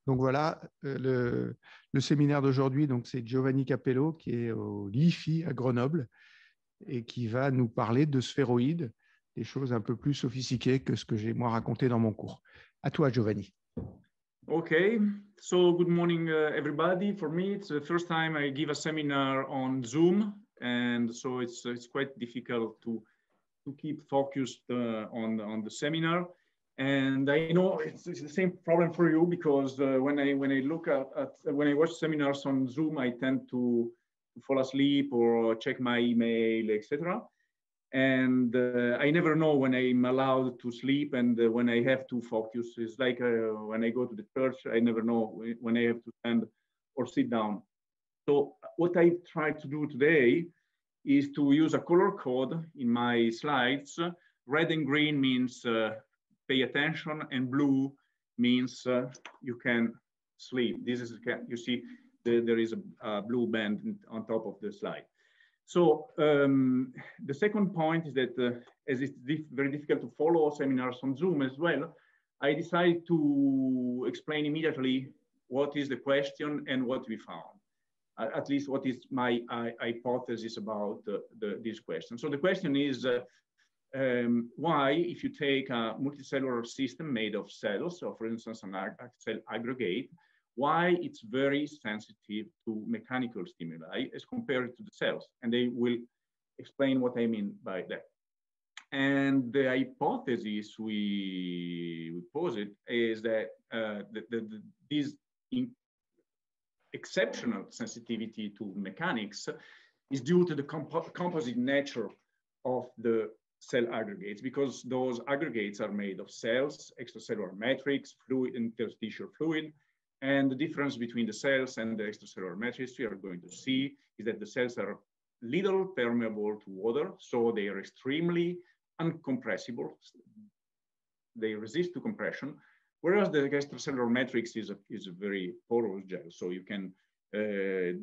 Donc voilà, le séminaire d'aujourd'hui, c'est Giovanni Cappello qui est au LIFI à Grenoble et qui va nous parler de sphéroïdes, des choses un peu plus sophistiquées que ce que j'ai moi raconté dans mon cours. À toi, Giovanni. Okay, so good morning, everybody. For me, it's the first time I give a seminar on Zoom, and so it's quite difficult to keep focused on the seminar. And I know it's the same problem for you, because when I look when I watch seminars on Zoom, I tend to fall asleep or check my email, etc. And I never know when I'm allowed to sleep and when I have to focus. It's like when I go to the church, I never know when I have to stand or sit down. So what I try to do today is to use a color code in my slides. Red and green means pay attention, and blue means you can sleep. This is, you see, there is a blue band on top of the slide. So the second point is that as it's very difficult to follow seminars on Zoom as well, I decided to explain immediately what is the question and what we found. At least what is my hypothesis about this question. So the question is why, if you take a multicellular system made of cells, so for instance, an cell aggregate, why it's very sensitive to mechanical stimuli as compared to the cells. And they will explain what I mean by that. And the hypothesis we posit is that this exceptional sensitivity to mechanics is due to the composite nature of the cell aggregates, because those aggregates are made of cells, extracellular matrix, fluid, interstitial fluid. And the difference between the cells and the extracellular matrix we are going to see is that the cells are little permeable to water, so they are extremely uncompressible. They resist to compression, whereas the extracellular matrix is a very porous gel, so you can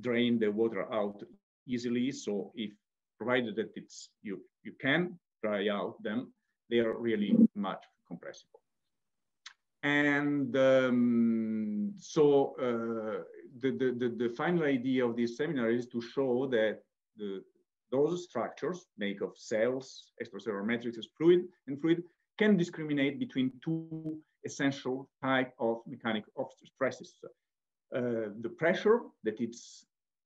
drain the water out easily. So if provided that you can dry out them, they are really much compressible. And so the final idea of this seminar is to show that those structures made of cells, extracellular matrices, fluid, can discriminate between two essential types of mechanical stresses. The pressure, that it's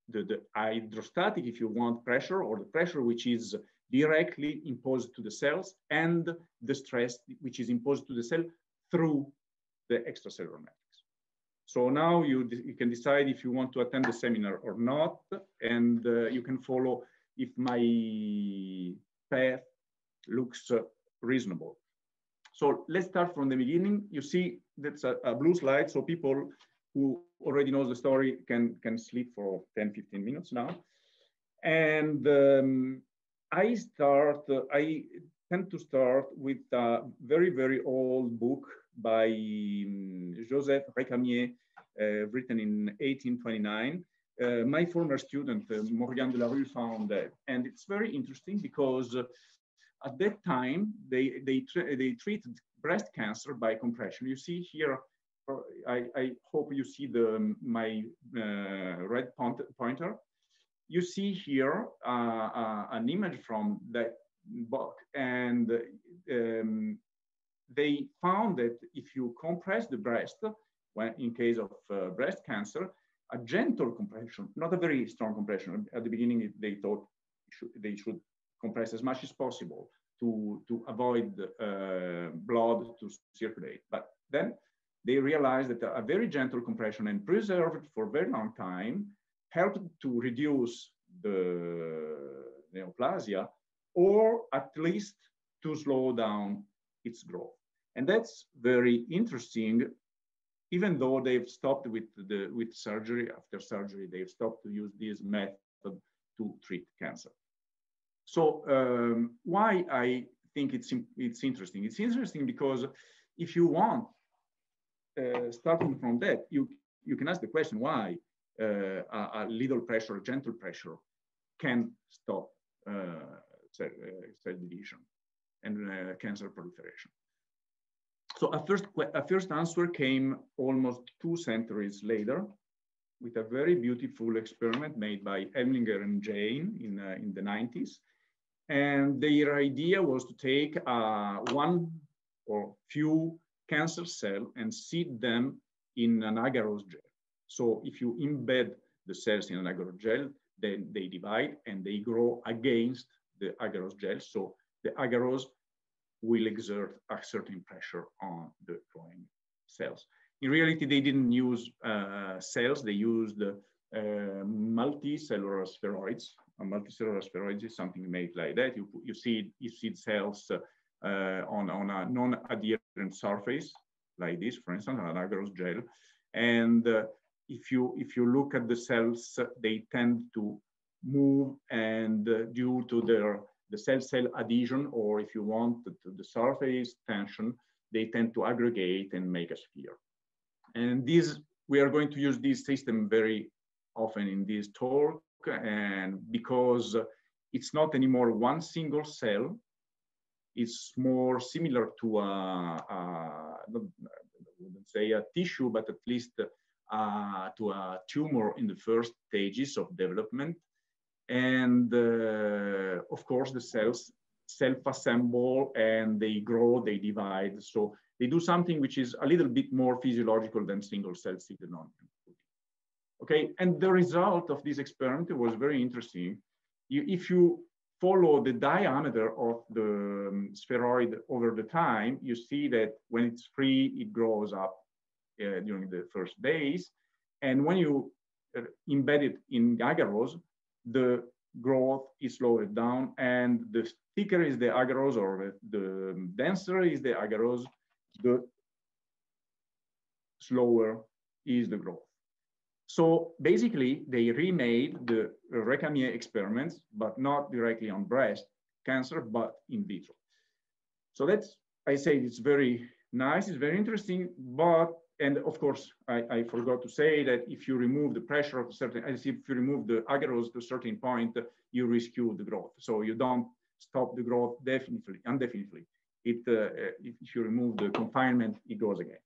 the hydrostatic, if you want, pressure, or the pressure which is directly imposed to the cells, and the stress which is imposed to the cell through the extracellular matrix. So now you can decide if you want to attend the seminar or not, and you can follow if my path looks reasonable. So let's start from the beginning. You see that's a blue slide, so people who already know the story can sleep for 10-15 minutes now. And I tend to start with a very, very old book by Joseph Récamier, written in 1829. My former student, Morgan de la Rue, found that. And it's very interesting because at that time, they treated breast cancer by compression. You see here, I hope you see my red pointer. You see here an image from that book, and they found that if you compress the breast, when in case of breast cancer, a gentle compression, not a very strong compression. At the beginning, they thought they should compress as much as possible to avoid blood to circulate. But then they realized that a very gentle compression and preserved for a very long time helped to reduce the neoplasia, or at least to slow down its growth. And that's very interesting, even though they've stopped with surgery. After surgery, they've stopped to use this method to treat cancer. So why I think it's interesting? It's interesting because if you want, starting from that, you can ask the question why a little pressure, gentle pressure, can stop cell division and cancer proliferation. So a first answer came almost 2 centuries later with a very beautiful experiment made by Elminger and Jane in the 90s. And their idea was to take one or few cancer cells and seed them in an agarose gel. So if you embed the cells in an agarose gel, then they divide and they grow against the agarose gel. So the agarose will exert a certain pressure on the growing cells. In reality, they didn't use cells, they used multicellular spheroids. A multicellular spheroid is something made like that. You seed cells on a non-adherent surface, like this, for instance, an agarose gel. And if you look at the cells, they tend to move, and due to the cell-cell adhesion, or if you want the surface tension, they tend to aggregate and make a sphere. And we are going to use this system very often in this talk, and because it's not anymore one single cell, it's more similar to I wouldn't say a tissue, but at least to a tumor in the first stages of development. And of course, the cells self-assemble and they grow, they divide. So they do something which is a little bit more physiological than single-cell seeded non-protein. Okay, and the result of this experiment was very interesting. If you follow the diameter of the spheroid over the time, you see that when it's free, it grows up during the first days. And when you embed it in agarose, the growth is slowed down, and the thicker is the agarose, or the denser is the agarose, the slower is the growth. So basically, they remade the Recamier experiments, but not directly on breast cancer, but in vitro. So that's, I say, it's very nice, it's very interesting, but, and of course, I forgot to say that if you remove the pressure of a certain, as if you remove the agarose to a certain point, you rescue the growth. So you don't stop the growth indefinitely. If you remove the confinement, it goes again.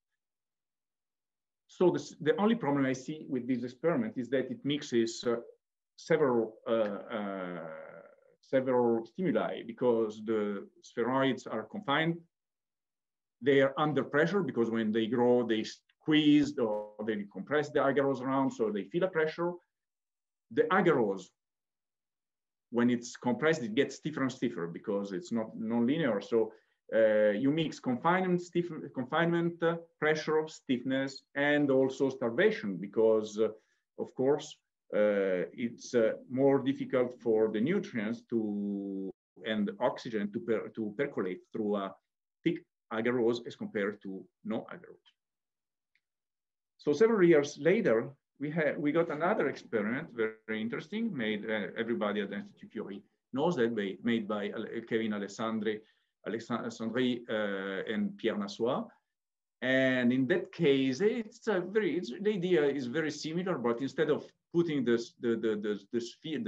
So the only problem I see with this experiment is that it mixes several stimuli, because the spheroids are confined. They are under pressure because when they grow, they squeeze or they compress the agarose around, so they feel a pressure. The agarose, when it's compressed, it gets stiffer and stiffer because it's not non-linear. So you mix confinement, pressure, stiffness, and also starvation, because of course, it's more difficult for the nutrients and oxygen to percolate through a thick agarose as compared to no agarose. So several years later, we got another experiment, very interesting, made everybody at the Institut Curie knows that, made by Kevin Alessandri and Pierre Nassois. And in that case, the idea is very similar, but instead of putting the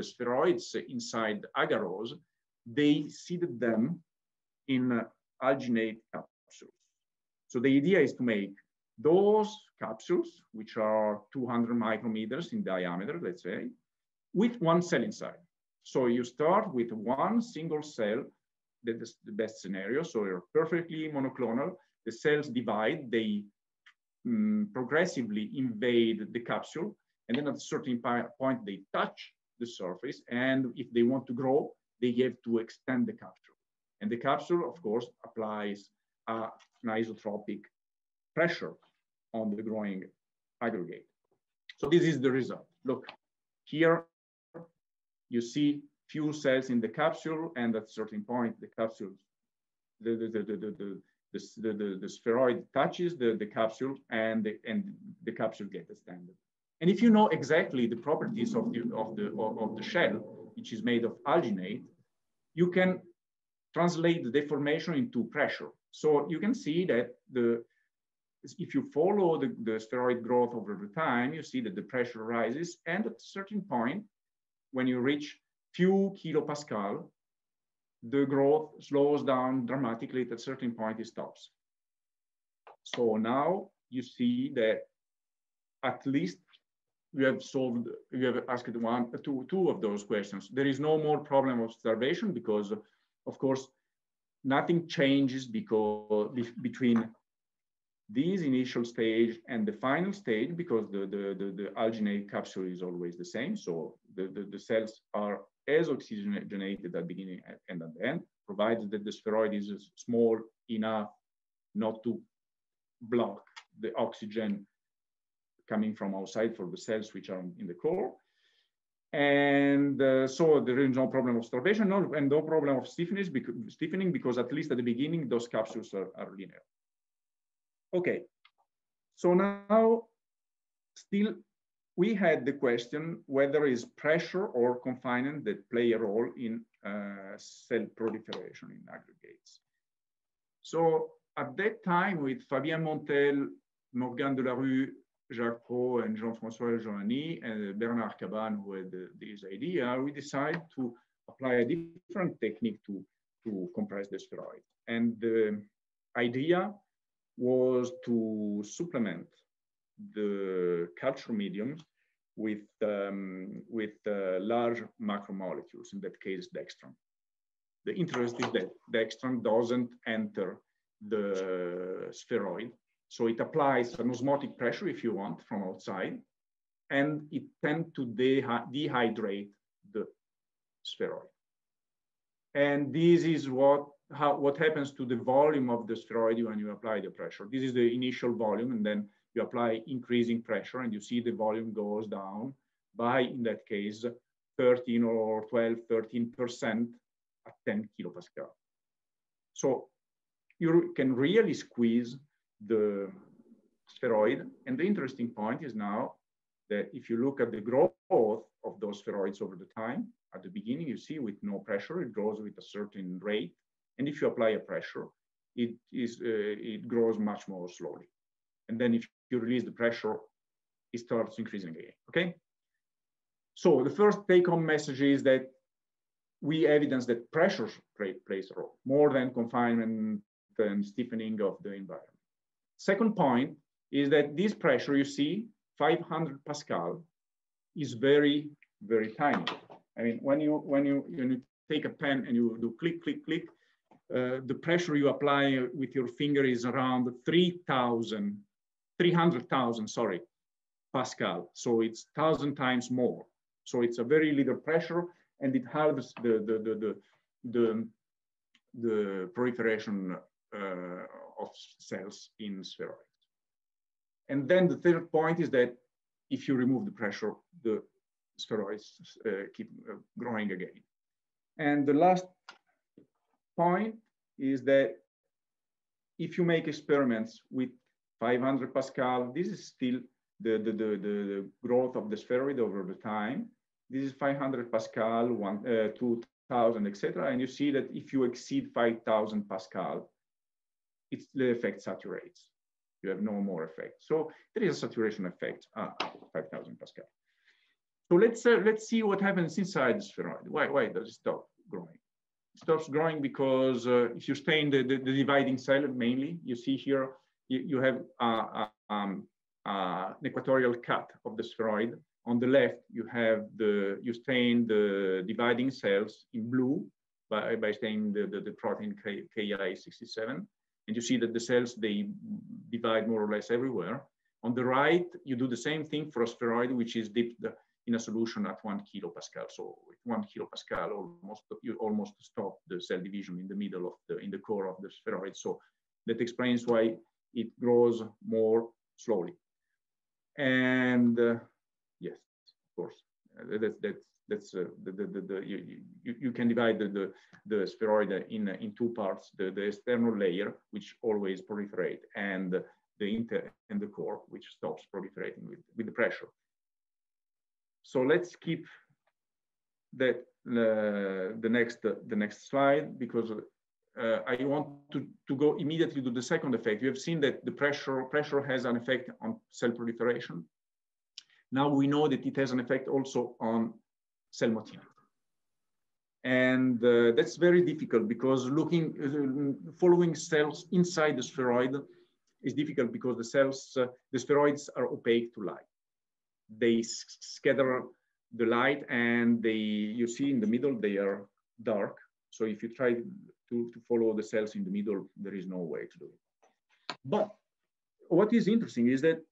spheroids inside the agarose, they seeded them in alginate capsules. So the idea is to make those capsules, which are 200 micrometers in diameter, let's say, with one cell inside. So you start with one single cell. That is the best scenario. So you're perfectly monoclonal. The cells divide, they progressively invade the capsule. And then at a certain point, they touch the surface. And if they want to grow, they have to extend the capsule. And the capsule, of course, applies an isotropic pressure on the growing aggregate. So this is the result. Look, here you see few cells in the capsule, and at a certain point, the capsule, the spheroid touches the capsule, and the capsule gets extended. And if you know exactly the properties of the shell, which is made of alginate, you can translate the deformation into pressure. So you can see that if you follow the spheroid growth over the time, you see that the pressure rises, and at a certain point, when you reach few kilopascal, the growth slows down dramatically. At a certain point, it stops. So now you see that at least we have solved, we have asked two of those questions. There is no more problem of starvation because, of course, nothing changes between this initial stage and the final stage because the alginate capsule is always the same. So the cells are as oxygenated at the beginning and at the end, provided that the spheroid is small enough not to block the oxygen coming from outside for the cells which are in the core. And so there is no problem of starvation and no problem of stiffening because at least at the beginning, those capsules are linear. Okay, so now still we had the question whether is pressure or confinement that play a role in cell proliferation in aggregates. So at that time with Fabien Montel, Morgane Delarue, Jacques Pro, and Jean-François Joanny, and Bernard Cabane, who had this idea, we decided to apply a different technique to compress the spheroid. And the idea was to supplement the culture medium with large macromolecules, in that case, dextran. The interest is that dextran doesn't enter the spheroid, so it applies an osmotic pressure, if you want, from outside, and it tends to dehydrate the spheroid. And this is what happens to the volume of the spheroid when you apply the pressure. This is the initial volume, and then you apply increasing pressure, and you see the volume goes down by, in that case, 13 or 12, 13% at 10 kilopascal. So you can really squeeze the spheroid. And the interesting point is now that if you look at the growth of those spheroids over the time, at the beginning, you see with no pressure, it grows with a certain rate. And if you apply a pressure, it grows much more slowly. And then if you release the pressure, it starts increasing again, okay? So the first take-home message is that we evidence that pressure plays a role, more than confinement and stiffening of the environment. Second point is that this pressure, you see, 500 Pascal, is very, very tiny. I mean, when you take a pen and you do click, click, click, the pressure you apply with your finger is around 300,000, sorry, Pascal. So it's 1,000 times more. So it's a very little pressure, and it halves the proliferation of cells in spheroids. And then the third point is that if you remove the pressure, the spheroids keep growing again. And the last point is that if you make experiments with 500 Pascal, this is still the growth of the spheroid over the time. This is 500 Pascal, 2,000, etc. And you see that if you exceed 5,000 Pascal, the effect saturates. You have no more effect. So there is a saturation effect at 5,000 Pascal. So let's see what happens inside the spheroid. Why does it stop growing? It stops growing because if you stain the dividing cell, mainly, you see here, you have an equatorial cut of the spheroid. On the left, you stain the dividing cells in blue by staining the protein Ki67. And you see that the cells, they divide more or less everywhere. On the right, you do the same thing for a spheroid, which is dipped in a solution at 1 kilopascal. So with 1 kilopascal, you almost stop the cell division in the middle of in the core of the spheroid. So that explains why it grows more slowly. And yes, of course, you can divide the spheroid in two parts: the external layer, which always proliferate, and the core, which stops proliferating with the pressure. So let's keep that the next slide, because I want to go immediately to the second effect. You have seen that the pressure has an effect on cell proliferation. Now we know that it has an effect also on cell motility. And that's very difficult because following cells inside the spheroid is difficult because the cells, the spheroids are opaque to light. They scatter the light, and you see in the middle, they are dark. So if you try to follow the cells in the middle, there is no way to do it. But what is interesting is that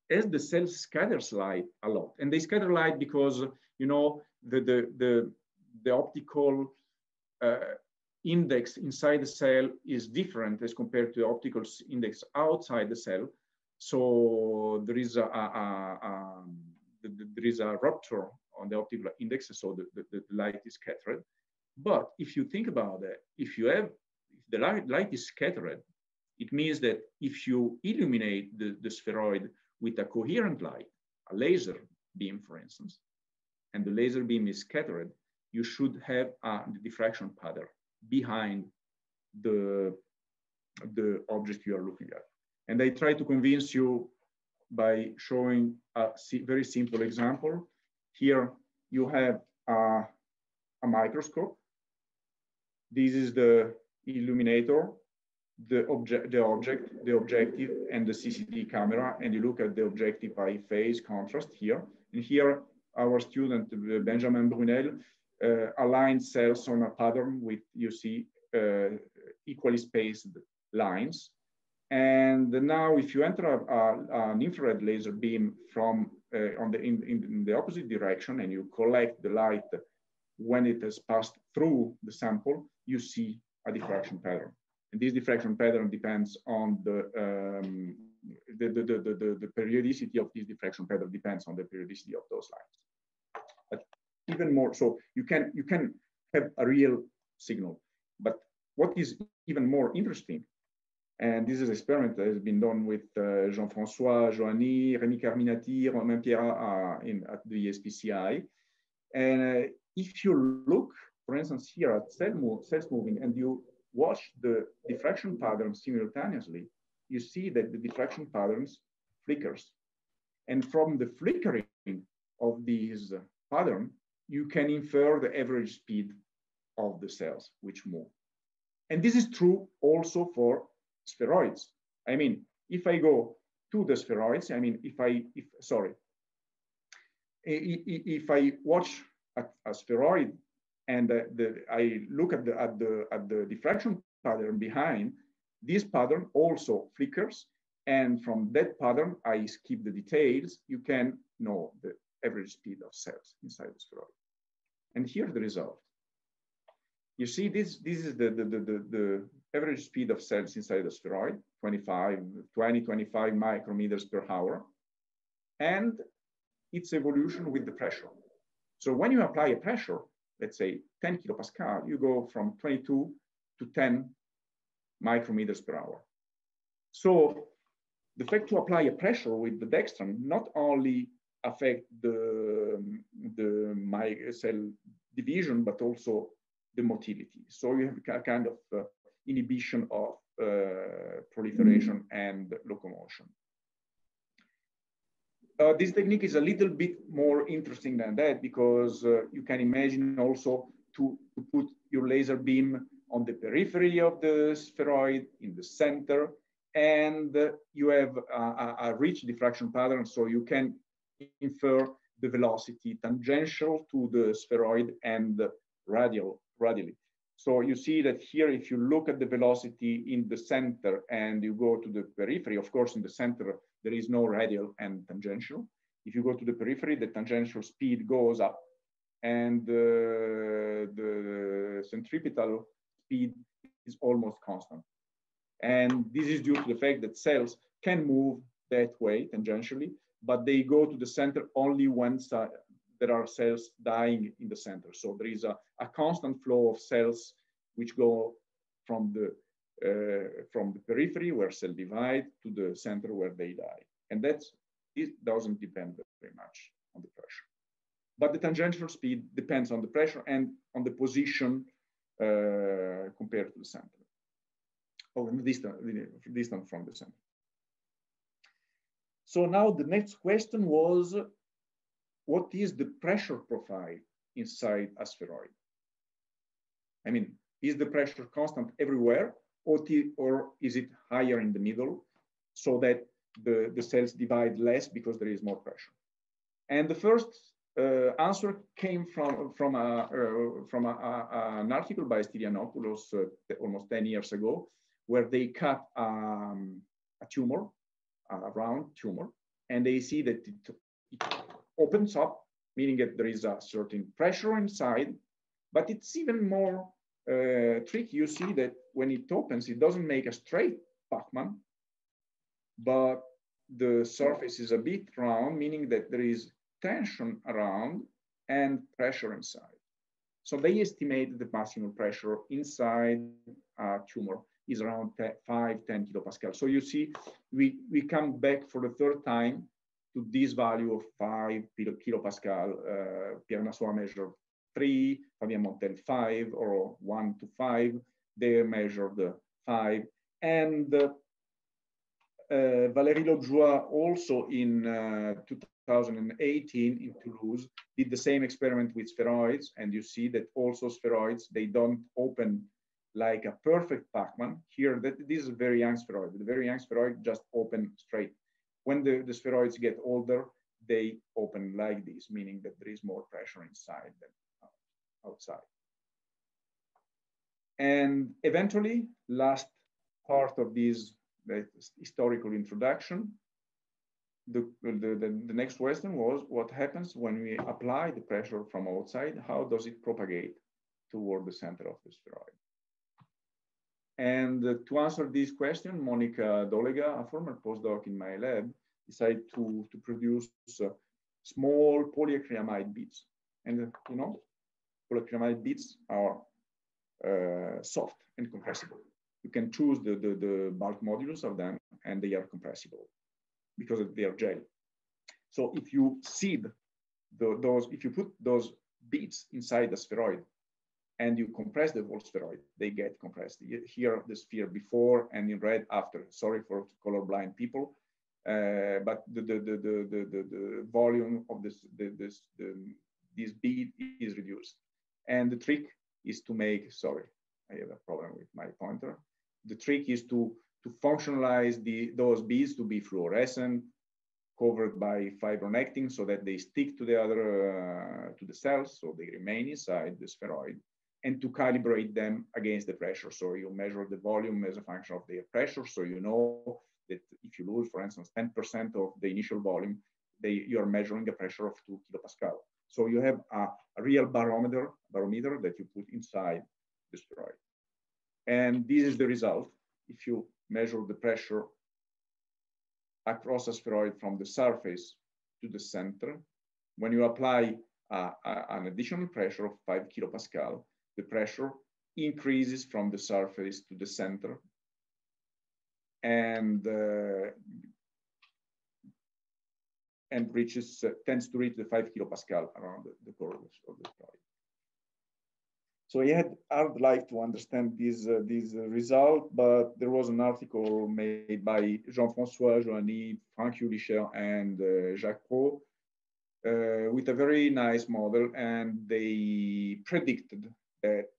as the cell scatters light a lot, and they scatter light because, you know, the optical index inside the cell is different as compared to the optical index outside the cell. So there is a rupture on the optical index, so the light is scattered. But if you think about it, if the light is scattered, it means that if you illuminate the spheroid with a coherent light, a laser beam, for instance, and the laser beam is scattered, you should have a diffraction pattern behind the object you are looking at. And I try to convince you by showing a very simple example. Here you have a microscope. This is the illuminator, the objective, and the CCD camera. And you look at the objective by phase contrast here. And here, our student, Benjamin Brunel, aligned cells on a pattern with, you see, equally spaced lines. And now if you enter an infrared laser beam from in the opposite direction, and you collect the light when it has passed through the sample, you see a diffraction pattern. And this diffraction pattern depends on the periodicity of this diffraction pattern depends on the periodicity of those lines. But even more, so you can have a real signal. But what is even more interesting, and this is an experiment that has been done with Jean-François Joanny, Rémi Carminati, Romain Pierrat at the SPCI. And if you look, for instance, here at cells moving, and you watch the diffraction patterns simultaneously, you see that the diffraction patterns flickers. And from the flickering of these pattern, you can infer the average speed of the cells which move. And this is true also for spheroids. I mean, if I go to the spheroids, I mean, if I watch a spheroid and I look at the diffraction pattern behind, this pattern also flickers. And from that pattern, I skip the details. You can know the average speed of cells inside the spheroid. And here's the result. You see, this is the average speed of cells inside the spheroid, 25 micrometers per hour, and its evolution with the pressure. So when you apply a pressure, let's say 10 kilopascal, you go from 22 to 10 micrometers per hour. So the fact to apply a pressure with the dextran not only affect the cell division, but also the motility. So you have a kind of inhibition of proliferation and locomotion. This technique is a little bit more interesting than that, because you can imagine also to put your laser beam on the periphery of the spheroid, in the center, and you have a rich diffraction pattern, so you can infer the velocity tangential to the spheroid and radially. So you see that here, if you look at the velocity in the center and you go to the periphery, of course, in the center, there is no radial and tangential. If you go to the periphery, the tangential speed goes up, and the centripetal speed is almost constant. And this is due to the fact that cells can move that way tangentially, but they go to the center only when there are cells dying in the center. So there is a constant flow of cells which go from the periphery where cells divide to the center where they die. And it doesn't depend very much on the pressure. But the tangential speed depends on the pressure and on the position compared to the center, or distant from the center. So now the next question was, what is the pressure profile inside a spheroid? I mean, is the pressure constant everywhere, or is it higher in the middle? so that the cells divide less because there is more pressure. And the first answer came from an article by Stylianopoulos almost 10 years ago, where they cut a tumor, a round tumor, and they see that it opens up, meaning that there is a certain pressure inside, but it's even more tricky. You see that when it opens, it doesn't make a straight Pacman, but the surface is a bit round, meaning that there is tension around and pressure inside. So they estimated the maximum pressure inside a tumor is around 5-10 kilopascal. So you see, we come back for the third time to this value of 5 kilopascal. Pierre Nassois measured 3, Fabien Montel 5, or 1 to 5. They measured 5. And Valérie Lobjoie also in 2018 in Toulouse did the same experiment with spheroids, and you see that also spheroids, they don't open like a perfect Pacman. Here, this is a very young spheroid. The very young spheroid just open straight. When the spheroids get older, they open like this, meaning that there is more pressure inside than outside. And eventually, last part of this historical introduction, the next question was, what happens when we apply the pressure from outside? How does it propagate toward the center of the spheroid? And to answer this question, Monica Dolega, a former postdoc in my lab, decided to produce small polyacrylamide beads. And you know, polyacrylamide beads are soft and compressible. You can choose the bulk modulus of them, and they are compressible because they are gel. So if you seed if you put those beads inside the spheroid and you compress the whole spheroid, they get compressed. Here, the sphere before and in red after. Sorry for colorblind people, but the volume of this bead is reduced. And the trick is to make, sorry, I have a problem with my pointer. The trick is to functionalize those beads to be fluorescent, covered by fibronectin so that they stick to the other, to the cells, so they remain inside the spheroid, and to calibrate them against the pressure. So you measure the volume as a function of their pressure. So you know that if you lose, for instance, 10% of the initial volume, you're measuring a pressure of 2 kilopascal. So you have a real barometer that you put inside the spheroid. And this is the result. If you measure the pressure across a spheroid from the surface to the center, when you apply an additional pressure of 5 kilopascal, the pressure increases from the surface to the center and tends to reach the 5 kilopascal around the core of the spheroid. So I had hard life to understand this result, but there was an article made by Jean-François Joanny, Franck Jülicher, and Jacques Pro with a very nice model, and they predicted that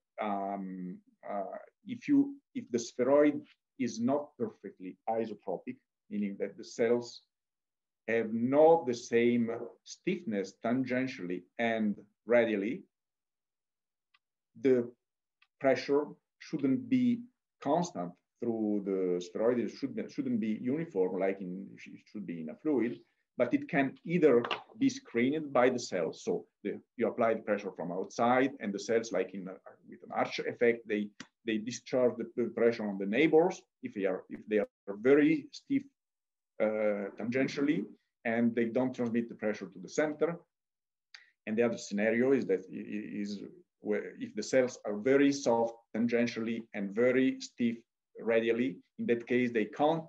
if the spheroid is not perfectly isotropic, meaning that the cells have not the same stiffness tangentially and radially, the pressure shouldn't be constant through the spheroid. It shouldn't be uniform like it should be in a fluid, but it can either be screened by the cells. So you apply the pressure from outside, and the cells, like with an arch effect, they discharge the pressure on the neighbors if they are very stiff tangentially, and they don't transmit the pressure to the center. And the other scenario is that where if the cells are very soft tangentially and very stiff radially, in that case, they can't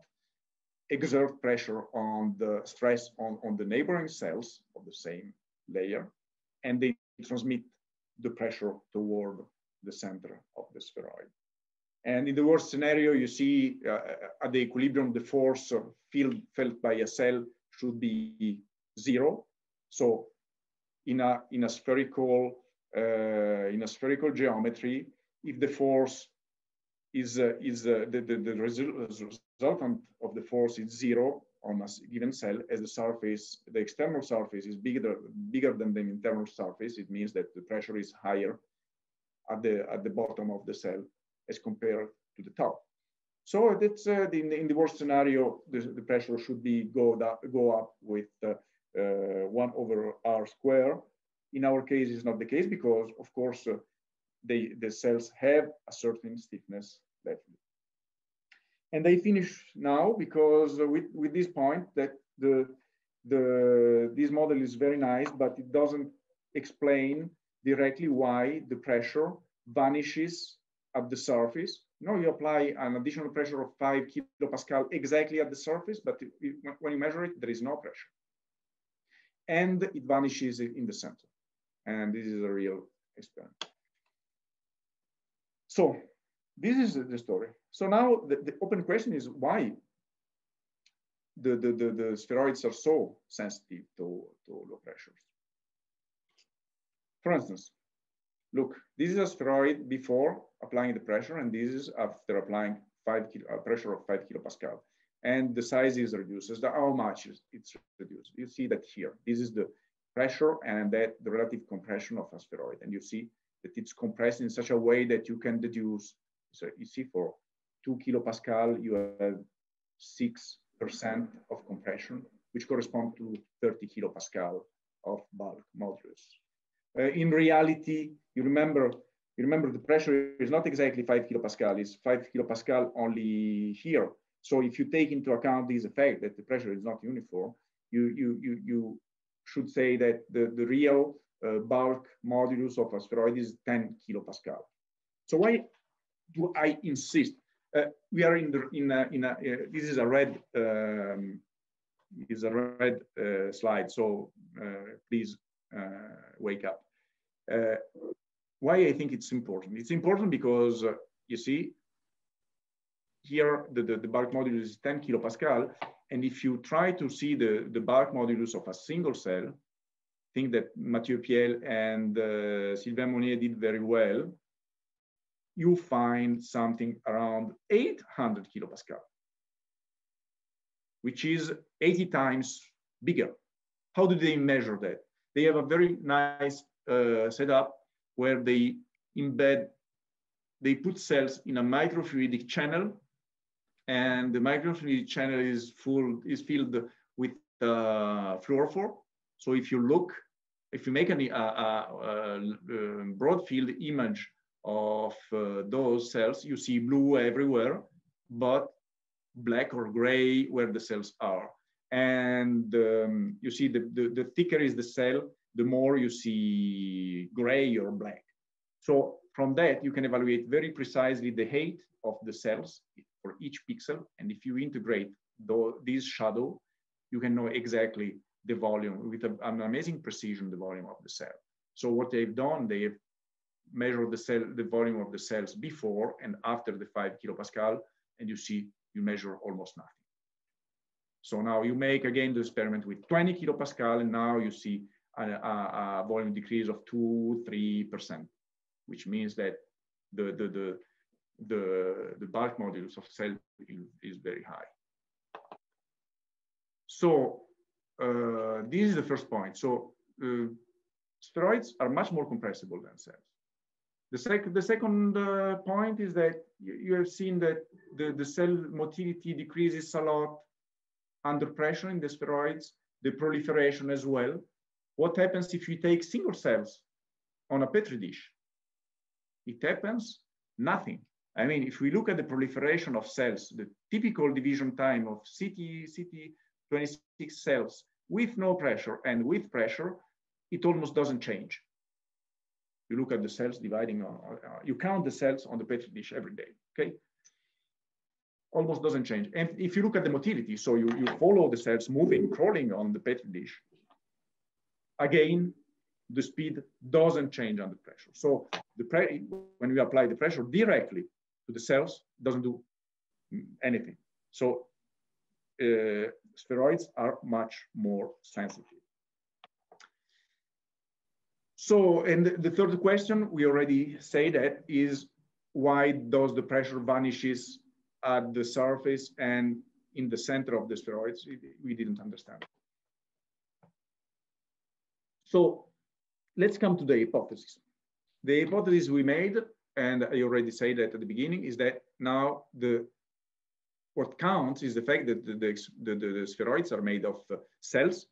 exert pressure on the stress on the neighboring cells of the same layer, and they transmit the pressure toward the center of the spheroid. And in the worst scenario, you see at the equilibrium, the force felt by a cell should be 0. So in a spherical geometry, if the force the resultant of the force is 0 on a given cell, as the surface, the external surface is bigger than the internal surface. It means that the pressure is higher at the bottom of the cell as compared to the top. So that's in the worst scenario, the pressure should go up with 1 over r square. In our case, it's not the case because, of course, the cells have a certain stiffness left. And I finish now because with this point that this model is very nice, but it doesn't explain directly why the pressure vanishes at the surface. You apply an additional pressure of 5 kilopascal exactly at the surface, but when you measure it, there is no pressure. And it vanishes in the center. And this is a real experiment. So this is the story. So now the open question is why the spheroids are so sensitive to low pressures. For instance, look, this is a spheroid before applying the pressure, and this is after applying pressure of 5 kilopascal. And the size is reduced. How much it's reduced? You see that here. This is the pressure and that the relative compression of a spheroid. And you see that it's compressed in such a way that you can deduce. So you see for 2 kilopascal, you have 6% of compression, which correspond to 30 kilopascal of bulk modulus. In reality, you remember the pressure is not exactly 5 kilopascal, it's 5 kilopascal only here. So if you take into account this effect that the pressure is not uniform, you should say that the real bulk modulus of a spheroid is 10 kilopascal. So why do I insist? We are this is a red slide, so please wake up. Why I think it's important? It's important because you see here the bulk modulus is 10 kilopascal, and if you try to see the bulk modulus of a single cell, I think that Mathieu Piel and Sylvain Monnier did very well. You find something around 800 kilopascal, which is 80 times bigger. How do they measure that? They have a very nice setup where they put cells in a microfluidic channel, and the microfluidic channel is filled with fluorophore. So if you make a broad field image of those cells, you see blue everywhere, but black or gray where the cells are. And you see the thicker is the cell, the more you see gray or black. So from that, you can evaluate very precisely the height of the cells for each pixel. And if you integrate this shadow, you can know exactly the volume with an amazing precision, the volume of the cell. So what they've done, they have measured the volume of the cells before and after the 5 kilopascal, and you measure almost nothing. So now you make again the experiment with 20 kilopascal, and now you see a volume decrease of 2–3%, which means that the bulk modulus of cell is very high. So this is the first point. So spheroids are much more compressible than cells. The second point is that you have seen that the cell motility decreases a lot under pressure in the spheroids, the proliferation as well. What happens if you take single cells on a Petri dish? It happens nothing. I mean, if we look at the proliferation of cells, the typical division time of CT26 cells with no pressure and with pressure, it almost doesn't change. You look at the cells dividing on, you count the cells on the Petri dish every day, okay? Almost doesn't change. And if you look at the motility, so you follow the cells moving, crawling on the Petri dish, again, the speed doesn't change under pressure. So when we apply the pressure directly to the cells, it doesn't do anything. So spheroids are much more sensitive. So, and the third question, we already say that, is why does the pressure vanishes at the surface and in the center of the spheroids? We didn't understand. So let's come to the hypothesis. The hypothesis we made, and I already said that at the beginning, is that now what counts is the fact that the spheroids are made of cells,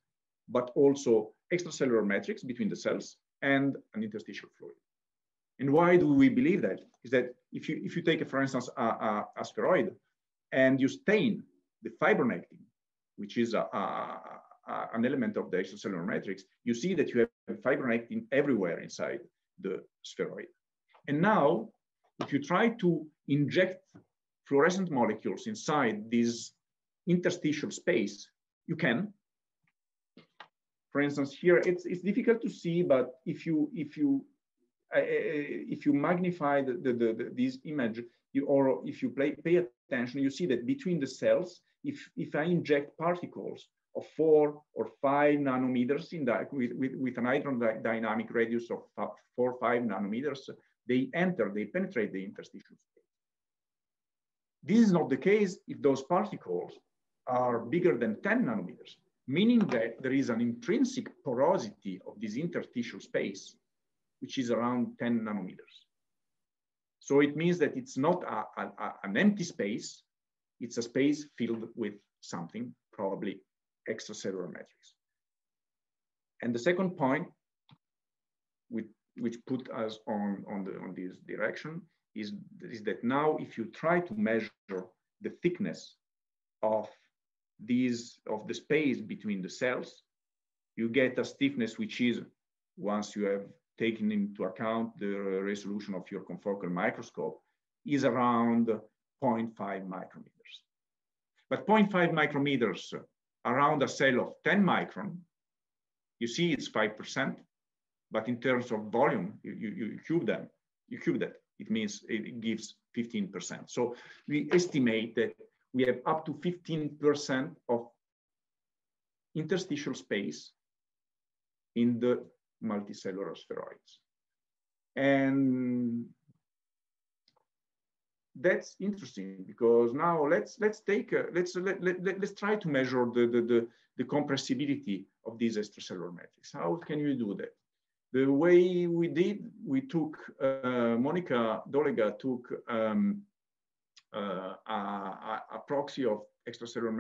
but also extracellular matrix between the cells and an interstitial fluid. And why do we believe that? Is that if you take, for instance, a spheroid and you stain the fibronectin, which is an element of the extracellular matrix, you see that you have fibronectin everywhere inside the spheroid. And now, if you try to inject fluorescent molecules inside this interstitial space, you can. For instance, here it's difficult to see, but if you magnify this image, or if you pay attention, you see that between the cells, if I inject particles of 4 or 5 nanometers with an hydrodynamic radius of 4 or 5 nanometers, they penetrate the interstitial space. This is not the case if those particles are bigger than 10 nanometers, meaning that there is an intrinsic porosity of this interstitial space, which is around 10 nanometers. So it means that it's not an empty space, it's a space filled with something, probably extracellular matrix. And the second point, which put us on this direction, is that now if you try to measure the thickness of the space between the cells, you get a stiffness which is, once you have taken into account the resolution of your confocal microscope, is around 0.5 micrometers. But 0.5 micrometers around a cell of 10 micron, you see it's 5%, but in terms of volume, you cube that. It means it gives 15%. So we estimate that we have up to 15% of interstitial space in the multicellular spheroids. And that's interesting because now let's try to measure the compressibility of these extracellular matrix. How can you do that? The way we took, Monica Dolega took a proxy of extracellular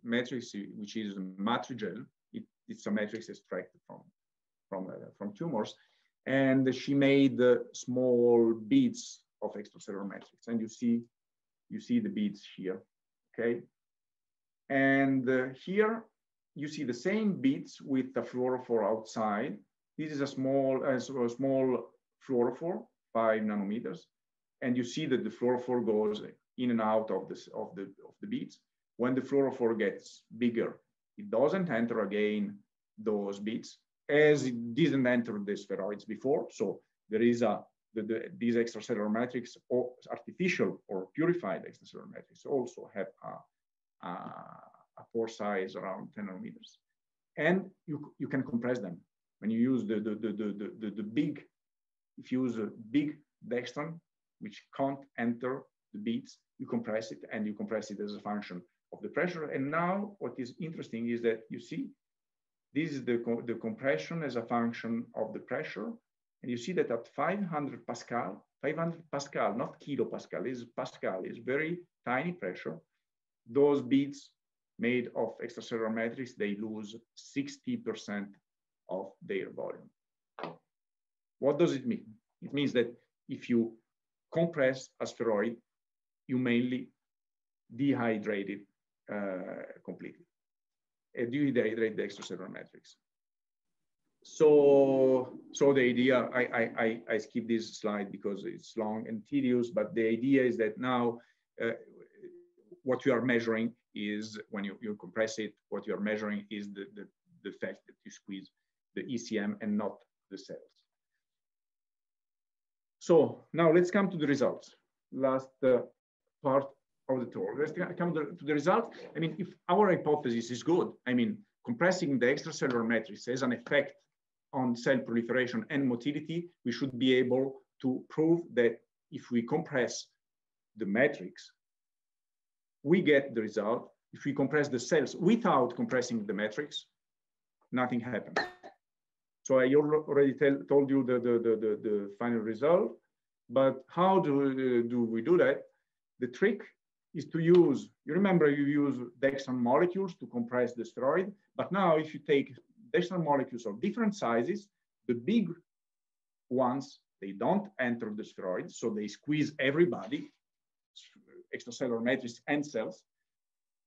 matrix, which is matrigel. It's a matrix extracted from tumors, and she made small beads of extracellular matrix, and you see the beads here, okay? And here you see the same beads with the fluorophore outside. This is a small fluorophore, 5 nanometers, and you see that the fluorophore goes in and out of the beads. When the fluorophore gets bigger, it doesn't enter again those beads, as it didn't enter the spheroids before. So there is these extracellular matrix, or artificial or purified extracellular matrix, also have a pore size around 10 nanometers, and you can compress them. When you use the big, if you use a big dextran, which can't enter the beads, you compress it, and you compress it as a function of the pressure. And now what is interesting is that you see, this is the compression as a function of the pressure. And you see that at 500 Pascal, not kilopascal, is Pascal, is very tiny pressure. Those beads made of extracellular matrix, they lose 60% of their volume. What does it mean? It means that if you compress a spheroid, you mainly dehydrate it completely. Dehydrate the extracellular matrix. So the idea, I skip this slide because it's long and tedious, but the idea is that now what you are measuring is, when you compress it, what you are measuring is the fact that you squeeze the ECM and not the cells. So now let's come to the results. Last part of the talk. Let's come to the result. I mean, if our hypothesis is good, I mean, compressing the extracellular matrix has an effect on cell proliferation and motility, we should be able to prove that if we compress the matrix, we get the result. If we compress the cells without compressing the matrix, nothing happens. So I already told you the final result, but how do we do that? The trick is to use, you remember you use dextran molecules to compress the spheroid, but now if you take dextran molecules of different sizes, the big ones, they don't enter the spheroid, so they squeeze everybody, extracellular matrix and cells,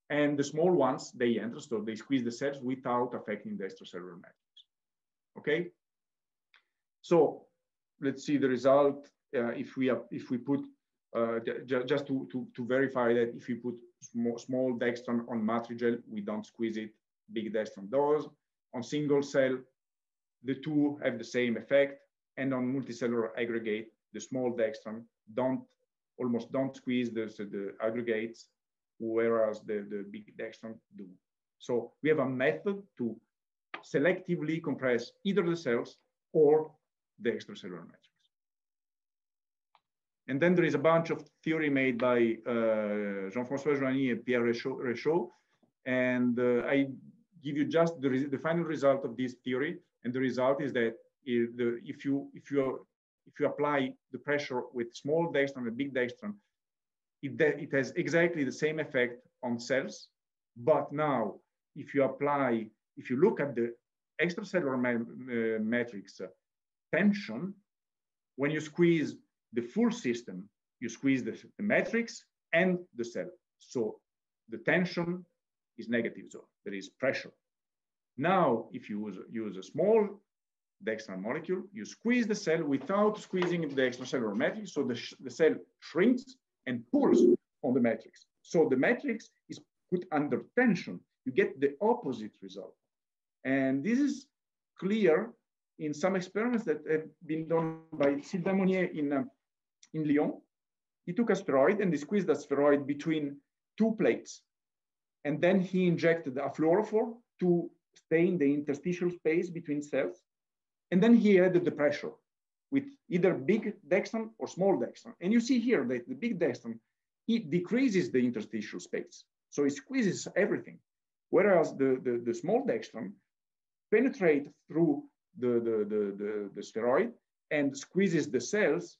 and the small ones, they enter, so they squeeze the cells without affecting the extracellular matrix, okay? So let's see the result. If we put, just to verify that if we put small dextran on matrigel, we don't squeeze it, big dextran does. On single cell, the two have the same effect, and on multicellular aggregate, the small dextran almost don't squeeze the aggregates, whereas the big dextran do. So we have a method to selectively compress either the cells or the extracellular matrix. And then there is a bunch of theory made by Jean-François Joanny and Pierre Réchaud. And I give you just the final result of this theory. And the result is that if you apply the pressure with small dextran and big dextran, it has exactly the same effect on cells. But now, if you look at the extracellular matrix tension, when you squeeze the full system, you squeeze the matrix and the cell. So the tension is negative, so there is pressure. Now, if you use a small dextran molecule, you squeeze the cell without squeezing the extracellular matrix, so the cell shrinks and pulls on the matrix. So the matrix is put under tension. You get the opposite result. And this is clear in some experiments that have been done by Sylvain Monnier in Lyon. He took a spheroid and he squeezed the spheroid between two plates. And then he injected a fluorophore to stain the interstitial space between cells. And then he added the pressure with either big dextran or small dextran. And you see here that the big dextran, it decreases the interstitial space. So it squeezes everything. Whereas the small dextran penetrates through the spheroid and squeezes the cells.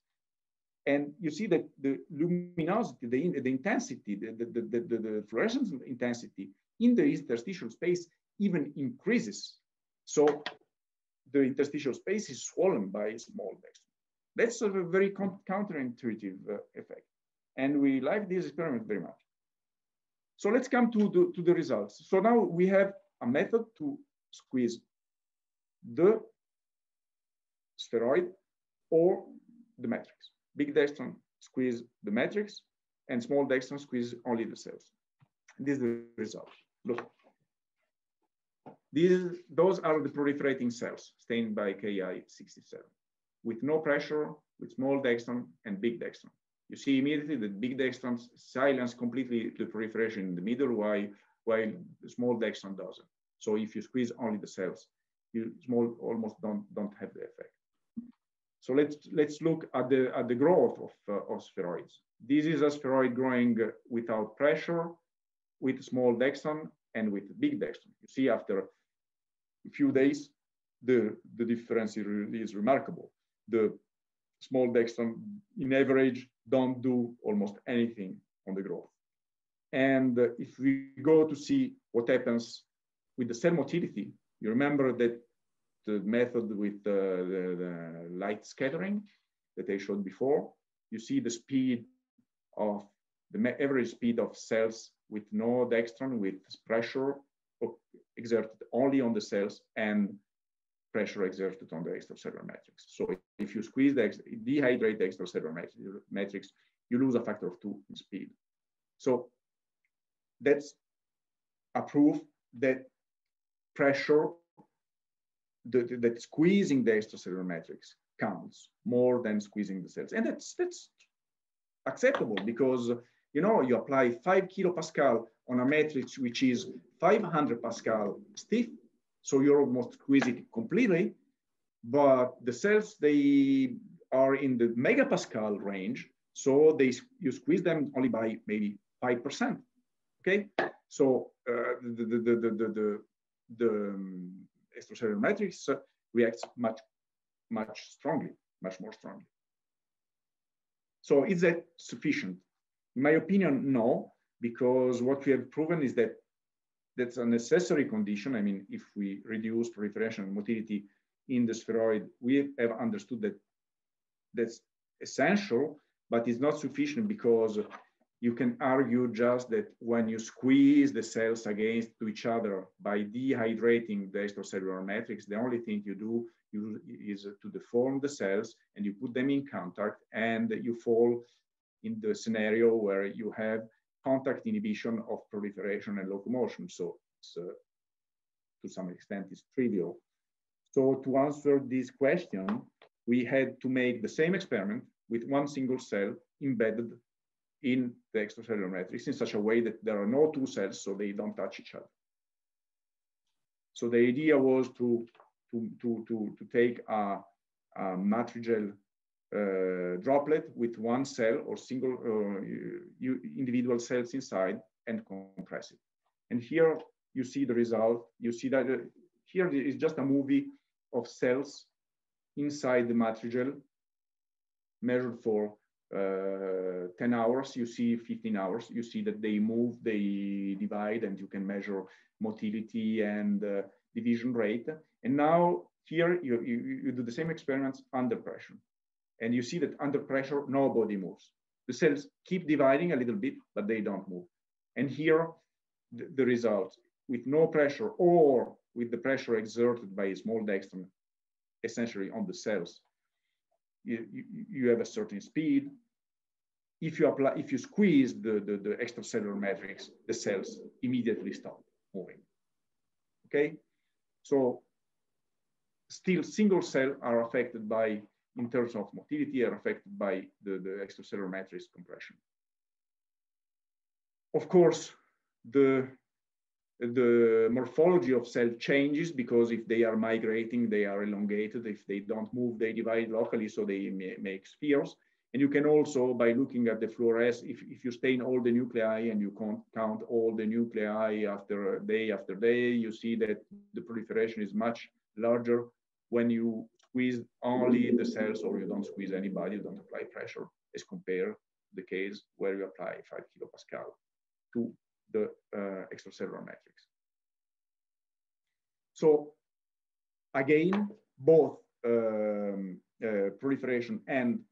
And you see that the luminosity, the intensity, the fluorescence intensity in the interstitial space even increases. So the interstitial space is swollen by small dextran. That's a very counterintuitive effect. And we like this experiment very much. So let's come to the results. So now we have a method to squeeze the spheroid or the matrix. Big dextran squeeze the matrix and small dextran squeeze only the cells. This is the result. Look. Those are the proliferating cells stained by Ki-67 with no pressure, with small dextran and big dextran. You see immediately that big dextran silence completely the proliferation in the middle, while the small dextran doesn't. So if you squeeze only the cells, you almost don't have the effect. So let's look at the growth of spheroids. This is a spheroid growing without pressure, with small dextran and with big dextran. You see after a few days, the difference is remarkable. The small dextran, in average, don't do almost anything on the growth. And if we go to see what happens with the cell motility, you remember that the method with the light scattering that I showed before, you see the speed of the average speed of cells with no dextran, with pressure exerted only on the cells and pressure exerted on the extracellular matrix. So if you squeeze dehydrate the extracellular matrix, you lose a factor of 2 in speed. So that's a proof that pressure, that squeezing the extracellular matrix counts more than squeezing the cells. And that's acceptable because, you know, you apply 5 kilopascal on a matrix which is 500 Pascal stiff, so you're almost squeezing it completely, but the cells, they are in the megapascal range, So you squeeze them only by maybe 5%. Okay, so the extracellular matrix reacts much more strongly. So is that sufficient? In my opinion, no, because what we have proven is that that's a necessary condition. I mean, if we reduce proliferation and motility in the spheroid, we have understood that that's essential, but it's not sufficient, because you can argue just that when you squeeze the cells against each other by dehydrating the extracellular matrix, the only thing you do is to deform the cells, and you put them in contact, and you fall in the scenario where you have contact inhibition of proliferation and locomotion. So it's, to some extent, it's trivial. So to answer this question, we had to make the same experiment with one single cell embedded in the extracellular matrix in such a way that there are no two cells, so they don't touch each other. So the idea was to take a matrigel droplet with one cell or single individual cells inside and compress it. And here you see the result. You see that here is just a movie of cells inside the matrigel measured for 10 hours. You see 15 hours. You see that they move, they divide, and you can measure motility and division rate. And now here you do the same experiments under pressure. And you see that under pressure, nobody moves. The cells keep dividing a little bit, but they don't move. And here, the result, with no pressure or with the pressure exerted by a small dextran, essentially on the cells, you have a certain speed. If you squeeze the extracellular matrix, the cells immediately stop moving. Okay, so still single cell are affected by, in terms of motility, are affected by the extracellular matrix compression. Of course, the morphology of cell changes, because if they are migrating, they are elongated. If they don't move, they divide locally, so they make spheres. And you can also, by looking at the fluorescence, if you stain all the nuclei and you count all the nuclei after day, you see that the proliferation is much larger when you squeeze only the cells, or you don't squeeze anybody, you don't apply pressure, as compared to the case where you apply 5 kilopascal to the extracellular matrix. So again, both proliferation and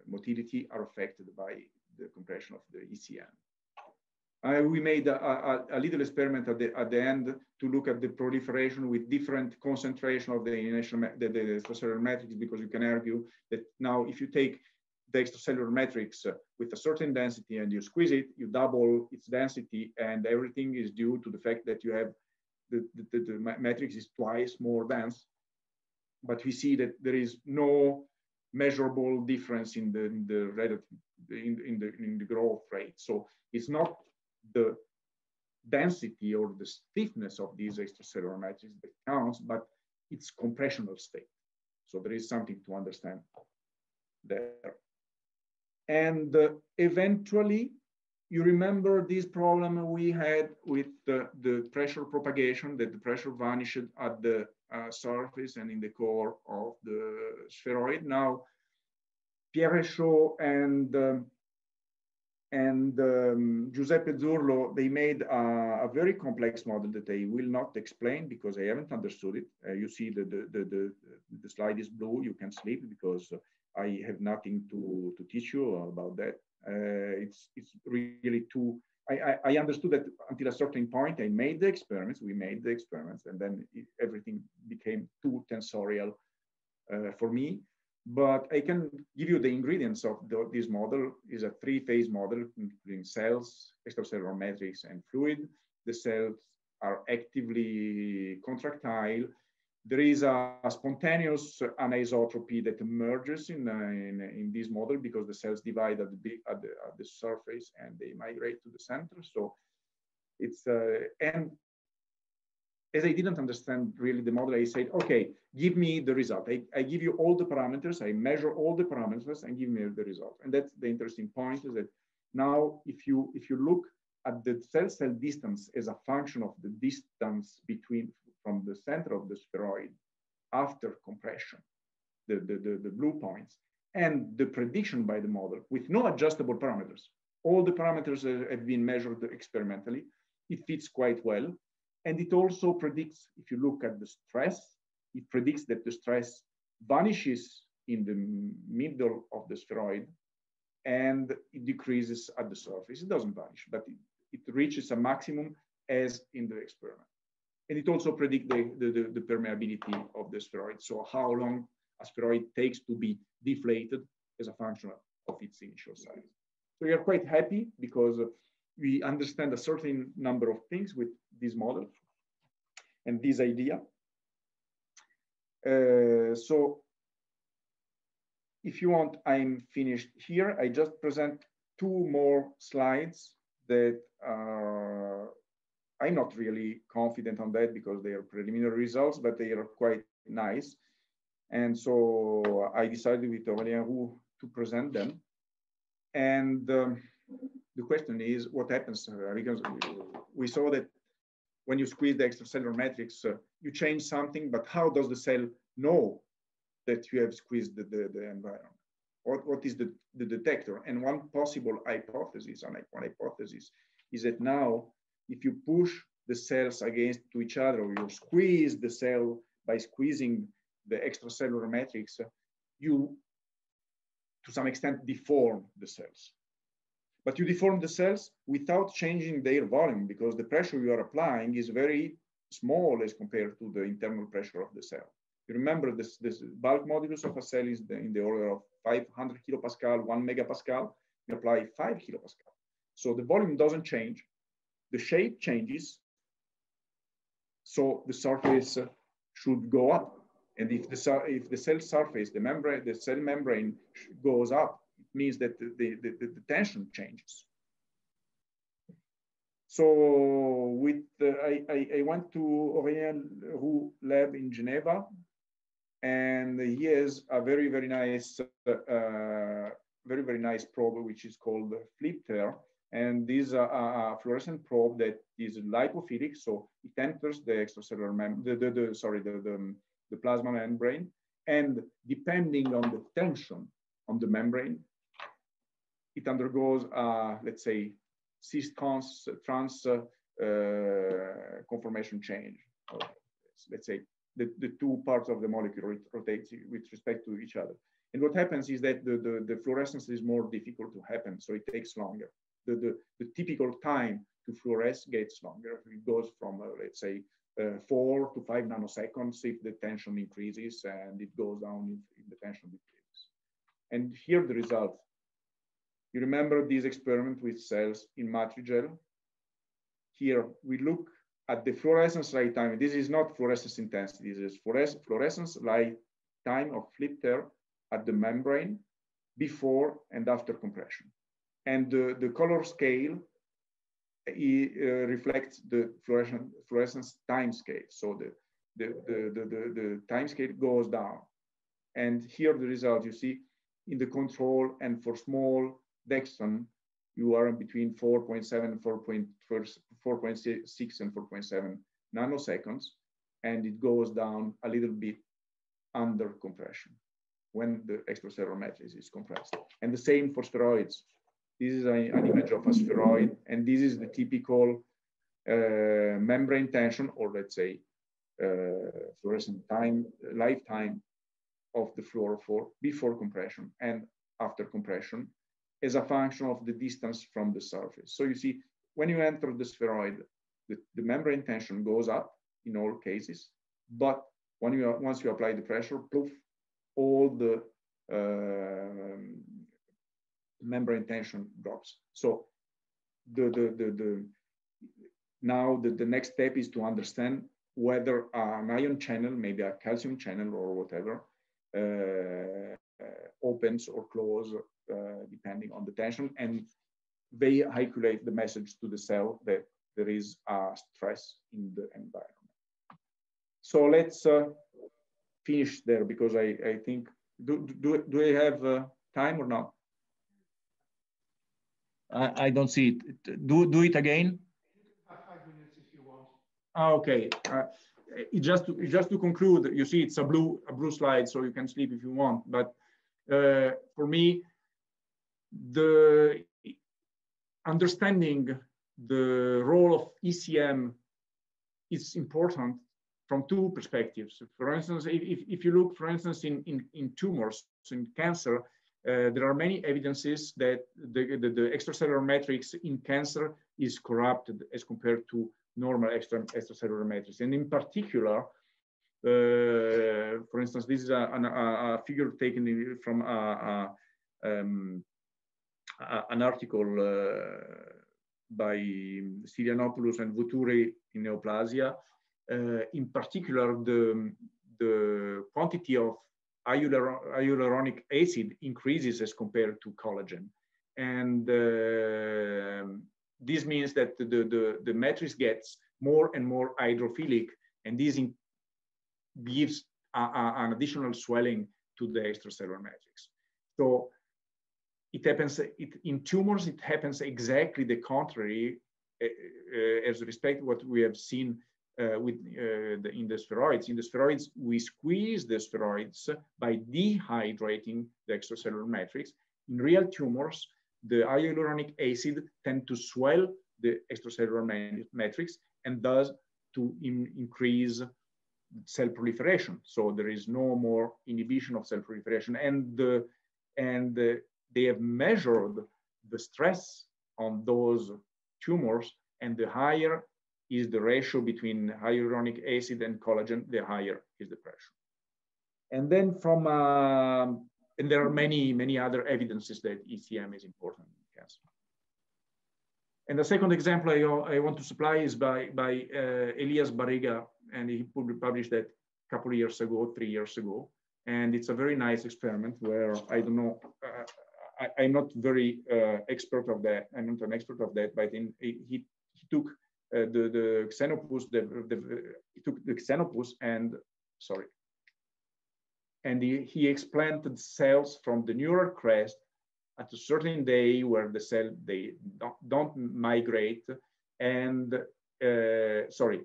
motility are affected by the compression of the ECM. We made a little experiment at the end to look at the proliferation with different concentration of the extracellular matrix, because you can argue that now if you take the extracellular matrix with a certain density and you squeeze it, you double its density, and everything is due to the fact that you have the matrix is twice more dense. But we see that there is no measurable difference in the growth rate. So it's not the density or the stiffness of these extracellular matrices that counts, but its compressional state. So there is something to understand there. And eventually, you remember this problem we had with the pressure propagation, that the pressure vanished at the surface and in the core of the spheroid. Now, Pierre Chaud and Giuseppe Zurlo, they made a very complex model that I will not explain because I haven't understood it. You see the slide is blue, you can sleep because I have nothing to teach you about that. It's really too, I understood that until a certain point. I made the experiments, we made the experiments, and then everything became too tensorial for me. But I can give you the ingredients of this model. Is a three-phase model, including cells, extracellular matrix, and fluid. The cells are actively contractile. There is a spontaneous anisotropy that emerges in this model because the cells divide at the surface and they migrate to the center. So it's and as I didn't understand really the model, I said, okay, give me the result. I give you all the parameters, I measure all the parameters and give me the result. And that's the interesting point, is that now if you look at the cell-cell distance as a function of the distance from the center of the spheroid after compression, the blue points, and the prediction by the model with no adjustable parameters. All the parameters have been measured experimentally. It fits quite well. And it also predicts, if you look at the stress, it predicts that the stress vanishes in the middle of the spheroid and it decreases at the surface. It doesn't vanish, but it reaches a maximum as in the experiment. And it also predicts the permeability of the spheroid. So how long a spheroid takes to be deflated as a function of its initial size. So we are quite happy because we understand a certain number of things with this model and this idea. So if you want, I'm finished here. I just present 2 more slides that I'm not really confident on that because they are preliminary results, but they are quite nice. And so I decided with Aurélien Roux to present them. And the question is, what happens? Because we saw that when you squeeze the extracellular matrix, you change something, but how does the cell know that you have squeezed the environment? What is the detector? And one possible hypothesis, one hypothesis, is that now, if you push the cells against to each other, or you squeeze the cell by squeezing the extracellular matrix, you, to some extent, deform the cells. But you deform the cells without changing their volume, because the pressure you are applying is very small as compared to the internal pressure of the cell. You remember this bulk modulus of a cell is in the order of 500 kilopascal, 1 megapascal. You apply 5 kilopascal. So the volume doesn't change. The shape changes. So the surface should go up. And if the cell surface, the cell membrane goes up, it means that the tension changes. So I went to Aurélien Roux lab in Geneva, and he has a very nice probe which is called FLIPTER, and this is a fluorescent probe that is lipophilic, so it enters the extracellular the plasma membrane, and depending on the tension on the membrane, it undergoes let's say cis-trans conformation change. Let's say the 2 parts of the molecule rotate with respect to each other. And what happens is that the fluorescence is more difficult to happen, so it takes longer. The typical time to fluoresce gets longer. It goes from, let's say, 4 to 5 nanoseconds if the tension increases, and it goes down if the tension decreases. And here the result. You remember this experiment with cells in Matrigel? Here we look at the fluorescence light time. This is not fluorescence intensity. This is fluorescence light time of FLIPTER at the membrane before and after compression. And the color scale reflects the fluorescence time scale. So the time scale goes down. And here the result you see in the control, and for small dextran, you are between 4.7, 4.6 and 4.7 nanoseconds, and it goes down a little bit under compression when the extracellular matrix is compressed. And the same for spheroids. This is an image of a spheroid, and this is the typical membrane tension, or let's say fluorescent lifetime of the fluorophore before compression and after compression, as a function of the distance from the surface. So you see, when you enter the spheroid, the membrane tension goes up in all cases, but once you apply the pressure, poof, all the membrane tension drops. So now the next step is to understand whether an ion channel, maybe a calcium channel or whatever, opens or closes depending on the tension, and vehiculate the message to the cell that there is a stress in the environment. So let's finish there, because I think, do I have time or not? I don't see it. Do it again. 5 minutes if you want. Okay. Just to conclude, you see it's a blue slide, so you can sleep if you want. But for me, the understanding the role of ECM is important from two perspectives. For instance, if you look, for instance, in tumors, in cancer, there are many evidences that the extracellular matrix in cancer is corrupted as compared to normal extracellular matrix. And in particular, for instance, this is a figure taken from an article by Stylianopoulos and Voutouri in Neoplasia. In particular, the quantity of hyaluronic acid increases as compared to collagen. And this means that the matrix gets more and more hydrophilic, and this gives an additional swelling to the extracellular matrix. So it happens in tumors, it happens exactly the contrary as respect to what we have seen in the spheroids. In the spheroids, we squeeze the spheroids by dehydrating the extracellular matrix. In real tumors, the hyaluronic acid tend to swell the extracellular matrix and thus to increase cell proliferation. So there is no more inhibition of cell proliferation. And they have measured the stress on those tumors, and the higher is the ratio between hyaluronic acid and collagen, the higher is the pressure. And then and there are many other evidences that ECM is important in cancer. And the second example I want to supply is by Elias Barriga, and he published that a couple of years ago, 3 years ago. And it's a very nice experiment where, I don't know, I'm not very expert of that. I'm not an expert of that, but he took the xenopus, he took the xenopus and, sorry, and he explanted cells from the neural crest at a certain day where the cell, they don't migrate, and, sorry,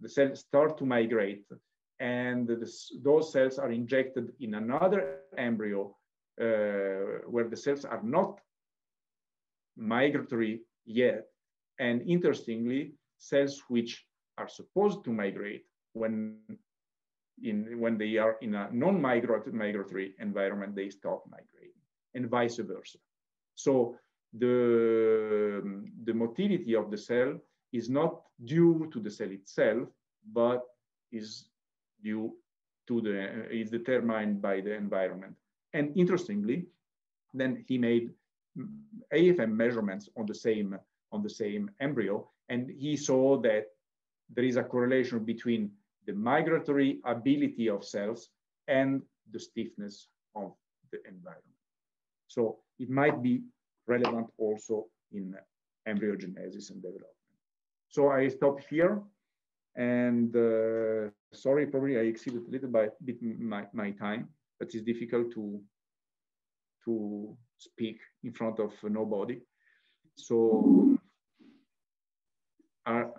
the cells start to migrate, and those cells are injected in another embryo where the cells are not migratory yet. And interestingly, cells which are supposed to migrate when they are in a non-migratory environment, they stop migrating, and vice versa. So the motility of the cell is not due to the cell itself, but is due to is determined by the environment. And interestingly, then he made AFM measurements on the same embryo, and he saw that there is a correlation between the migratory ability of cells and the stiffness of the environment. So it might be relevant also in embryogenesis and development. So I stop here, and sorry, probably I exceeded a little bit my time, but it's difficult to speak in front of nobody. So are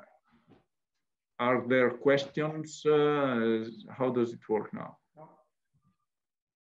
there questions? How does it work now?